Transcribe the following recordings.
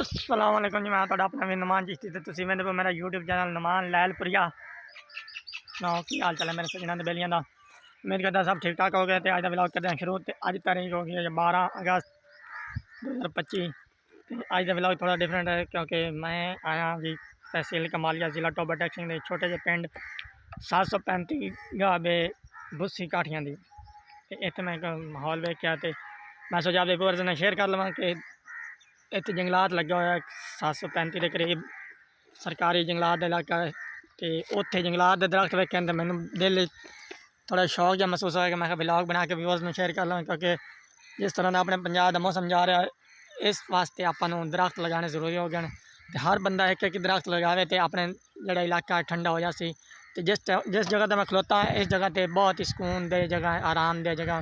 अस्सलाम वालेकुम जी, मैं तुहाडा अपना भी नमान चिश्ती ते तुसीं वेंदे पे मेरा यूट्यूब चैनल नमान लैलपुरिया। सुनाओ की हाल चाल है मेरे सजनां ते बेलियां दा। उम्मीद करदा सब ठीक ठाक हो गए। तो अज का व्लॉग करते हैं शुरू। तो अज तारीख हो गई है 12 अगस्त 2025। अज का व्लॉग थोड़ा डिफरेंट है क्योंकि मैं आया जी तहसील कमालिया जिला टोबर टैक्सिंग के छोटे जे पिंड 735 गाबे बुस्सी काठियां दी। इत्थे मैं माहौल वेख्या तो मैं सोचा आपके व्यूअर्स ने शेयर कर लवां कि इतने जंगलात लगे हुए 735 के करीब सरकारी जंगलात का इलाका है। तो उत्थे जंगलात के दरख्त वेखे तो मैंने दिल थोड़ा शौक जहा महसूस होया कि मैं ब्लॉग बना के व्यूअर्स में शेयर कर लवां क्योंकि जिस तरह का अपने पंजाब का मौसम जा रहा है इस वास्ते आपां दरख्त लगाने जरूरी हो गए। तो हर बंदा एक एक दरख्त लगावे तो अपने जोड़ा इलाका ठंडा हो जासी। तो जिस जगह पर मैं खलोता इस जगह पर बहुत ही सुकून दे जगह आराम दे जगह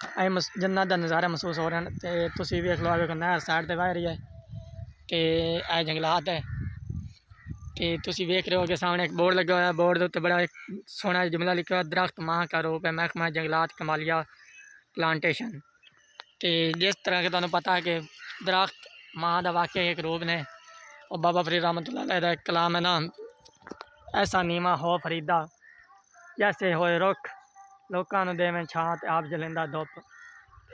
जन्नत का नज़ारा महसूस हो रहे हैं। तो तुसीं वेख लो आगे नहर साइड पर बह रही है तो यह जंगलात है। तो तुसीं वेख रहे हो कि सामने एक बोर्ड लगा हुआ है। बोर्ड के उत्ते बड़ा एक सोहना जुमला लिखा हुआ है, दरख्त माह का रूप है महकमा जंगलात कमालिया प्लांटेशन। तो जिस तरह के तुहानूं पता है कि दरख्त माह का वाकई एक रूप ने और बाबा फरीद रहमतुल्लाह अलैह दा कलाम है ना, ऐसा नीमा हो फरीदा जैसे होए रुख लोकां नूं देवें छां ते आप जलेंदा धुप।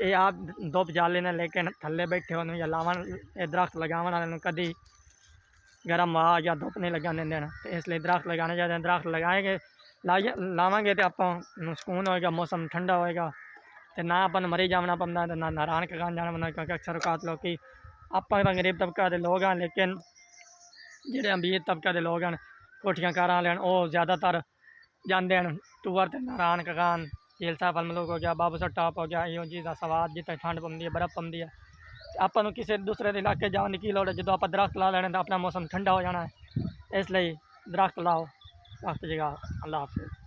ये आप धुप जाले ने लेकिन थल्ले बैठे हो या लावन दरख्त लगावन वाले कभी गर्म हवा या धुप नहीं लगन देंगे। तो इसलिए दरख्त लगाने चाहिए। दरख्त लगाएंगे लावेंगे तो आप सुकून होएगा, मौसम ठंडा होएगा। तो ना अपन मरी जाना पौंदा ना हैरान कगान जाना पौंदा क्योंकि अक्सर औकात लोग आप गरीब तबका के लोग हैं लेकिन जेडे अमीर तबका के लोग हैं कोठियां कारां वाले वो ज़्यादातर जाते हैं टूर ते नारायण कगान झील साहब अलमलूक हो गया, बाबूसर टॉप हो गया, इो चीज़ का स्वाद जिते ठंड पौंदी है बर्फ पौंदी है। आपां किसी दूसरे इलाके जाने की लोड़ है, जो आप दरख्त ला लेने तो अपना मौसम ठंडा हो जाना है। इसलिए दरख्त लाओ, दरख्त जगह। अल्लाह हाफिज़।